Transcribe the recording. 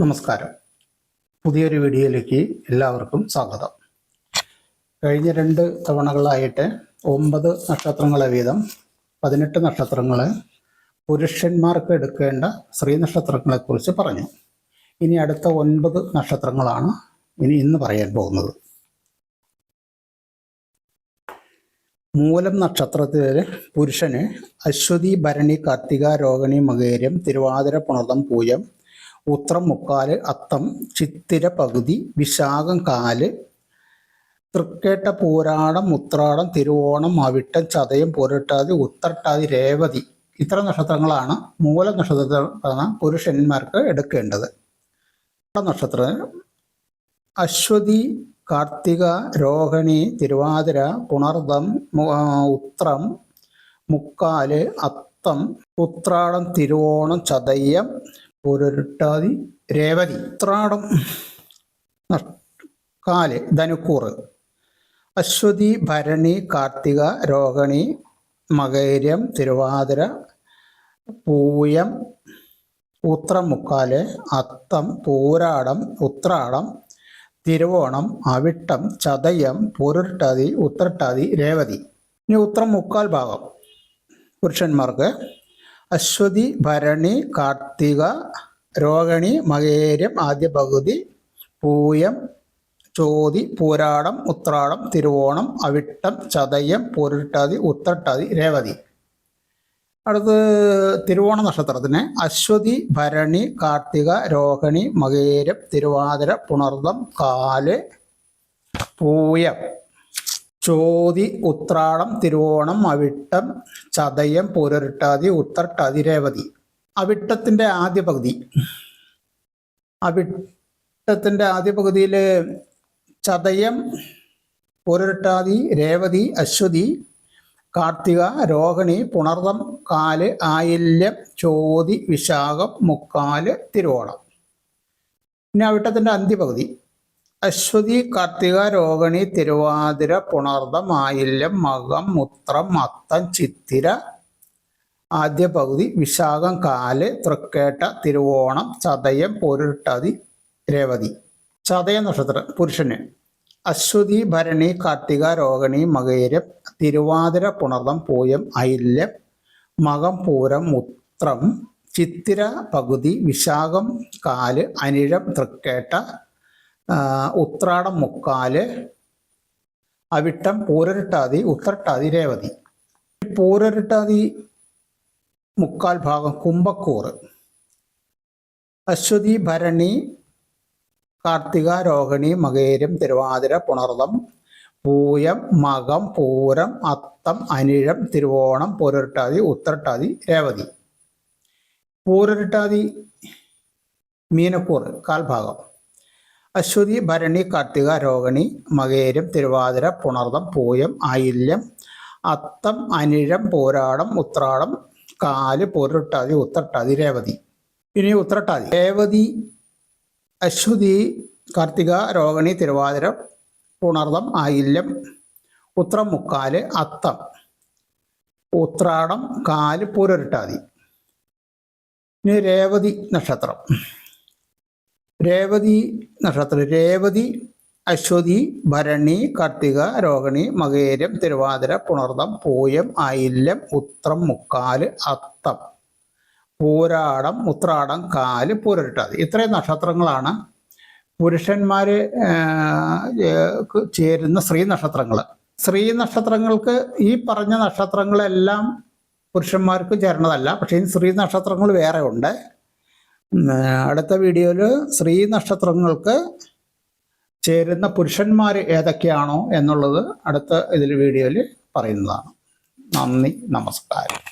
നമസ്കാരം. പുതിയൊരു വീഡിയോയിലേക്ക് എല്ലാവർക്കും സ്വാഗതം. കഴിഞ്ഞ 2 തവണകളായിട്ട് 9 നക്ഷത്രങ്ങളെ വീതം 18 നക്ഷത്രങ്ങളെ പുരുഷന്മാർക്ക് എടുക്കേണ്ട സ്ത്രീ നക്ഷത്രങ്ങളെക്കുറിച്ച് പറഞ്ഞു. ഇനി അടുത്ത 9 നക്ഷത്രങ്ങളാണ് ഇന്ന് പറയാൻ പോകുന്നത്. മൂലം നക്ഷത്രത്തിൽ പുരുഷന് അശ്വതി, ഭരണി, കാർത്തിക, രോഹിണി, മകേരം, തിരുവാതിര, പുണർതം, പൂയം, ഉത്രം, മുക്കാല്, അത്തം, ചിത്തിര പകുതി, വിശാഖം കാല്, തൃക്കേട്ട, പൂരാടം, ഉത്രാടം, തിരുവോണം, അവിട്ടം, ചതയം, പൂരട്ടാതി, ഉത്രട്ടാതി, രേവതി ഇത്ര നക്ഷത്രങ്ങളാണ് മൂല നക്ഷത്രത്തിൽ പുരുഷന്മാർക്ക് എടുക്കേണ്ടത്. നക്ഷത്രം അശ്വതി, കാർത്തിക, രോഹിണി, തിരുവാതിര, പുണർതം, ഉത്രം, മുക്കാല്, അത്തം, ഉത്രാടം, തിരുവോണം, ചതയം, പൂരട്ടാതി, രേവതി. ഉത്രാടം കാല് ധനുക്കൂറ്. അശ്വതി, ഭരണി, കാർത്തിക, രോഹിണി, മകേരം, തിരുവാതിര, പൂയം, ഉത്രം, മുക്കാല്, അത്തം, പൂരാടം, ഉത്രാടം, തിരുവോണം, അവിട്ടം, ചതയം, പൂരട്ടാതി, ഉത്രട്ടാതി, രേവതി. ഇനി ഉത്രം മുക്കാൽ ഭാഗം പുരുഷന്മാർക്ക് അശ്വതി, ഭരണി, കാർത്തിക, രോഹിണി, മകേരം ആദ്യ പകുതി, പൂയം, ചോതി, പൂരാടം, ഉത്രാടം, തിരുവോണം, അവിട്ടം, ചതയം, പൂരട്ടാതി, ഉത്രട്ടാതി, രേവതി. അടുത്ത് തിരുവോണ നക്ഷത്രത്തിന് അശ്വതി, ഭരണി, കാർത്തിക, രോഹിണി, മകേരം, തിരുവാതിര, പുണർതം, കാല്, പൂയം, ചോതി, ഉത്രാടം, തിരുവോണം, അവിട്ടം, ചതയം, പൂരട്ടാതി, ഉത്രട്ടാതി, രേവതി. അവിട്ടത്തിൻ്റെ ആദ്യ പകുതിയിൽ ചതയം, പൂരട്ടാതി, രേവതി, അശ്വതി, കാർത്തിക, രോഹിണി, പുണർതം, കാല്, ആയില്യം, ചോതി, വിശാഖം, മുക്കാല്, തിരുവോണം. ഇനി അവിട്ടത്തിൻ്റെ അന്ത്യപകുതി അശ്വതി, കാർത്തിക, രോഹിണി, തിരുവാതിര, പുണർതം, ആയില്യം, മകം, ഉത്രം, അത്തം, ചിത്തിര ആദ്യ പകുതി, വിശാഖം, കാല്, തൃക്കേട്ട, തിരുവോണം, ചതയം, പൂരട്ടാതി, രേവതി. ചതയ നക്ഷത്രം പുരുഷന് അശ്വതി, ഭരണി, കാർത്തിക, രോഹിണി, മകേരം, തിരുവാതിര, പുണർതം, പൂയം, ആയില്യം, മകം, പൂരം, ഉത്രം, ചിത്തിര പകുതി, വിശാഖം, കാല്, അനിഴം, തൃക്കേട്ട, ഉത്രാടം, മുക്കാല്, അവിട്ടം, പൂരട്ടാതി, ഉത്രട്ടാതി, രേവതി. പൂരട്ടാതി മുക്കാൽ ഭാഗം കുംഭക്കൂറ്. അശ്വതി, ഭരണി, കാർത്തിക, രോഹിണി, മകേരം, തിരുവാതിര, പുണർതം, പൂയം, മകം, പൂരം, അത്തം, അനിഴം, തിരുവോണം, പൂരട്ടാതി, ഉത്രട്ടാതി, രേവതി. പൂരട്ടാതി മീനക്കൂറ് കാൽഭാഗം. അശ്വതി, ഭരണി, കാർത്തിക, രോഹിണി, മകേരം, തിരുവാതിര, പുണർതം, പൂയം, ആയില്യം, അത്തം, അനിഴം, പൂരാടം, ഉത്രാടം, കാല്, പൂരട്ടാതി, ഉത്രട്ടാതി, രേവതി. ഇനി ഉത്രട്ടാതി രേവതി അശ്വതി, കാർത്തിക, രോഹിണി, തിരുവാതിര, പുണർതം, ആയില്യം, ഉത്രം, മുക്കാല്, അത്തം, ഉത്രാടം, കാല്, പൂരട്ടാതി. ഇനി രേവതി നക്ഷത്രം രേവതി അശ്വതി, ഭരണി, കാർത്തിക, രോഹിണി, മകേരം, തിരുവാതിര, പുണർതം, പൂയം, ആയില്യം, ഉത്രം, മുക്കാല്, അത്തം, പൂരാടം, ഉത്രാടം, കാല്, പൂരട്ടാതി. ഇത്രയും നക്ഷത്രങ്ങളാണ് പുരുഷന്മാർ ചേരുന്ന സ്ത്രീ നക്ഷത്രങ്ങൾ. സ്ത്രീ നക്ഷത്രങ്ങൾക്ക് ഈ പറഞ്ഞ നക്ഷത്രങ്ങളെല്ലാം പുരുഷന്മാർക്ക് ചേർന്നതല്ല. പക്ഷേ ഈ സ്ത്രീ നക്ഷത്രങ്ങൾ വേറെ ഉണ്ട്. അടുത്ത വീഡിയോയിൽ സ്ത്രീ നക്ഷത്രങ്ങൾക്ക് ചേരുന്ന പുരുഷന്മാർ ഏതൊക്കെയാണോ എന്നുള്ളത് അടുത്ത വീഡിയോയിൽ പറയുന്നതാണ്. നന്ദി, നമസ്കാരം.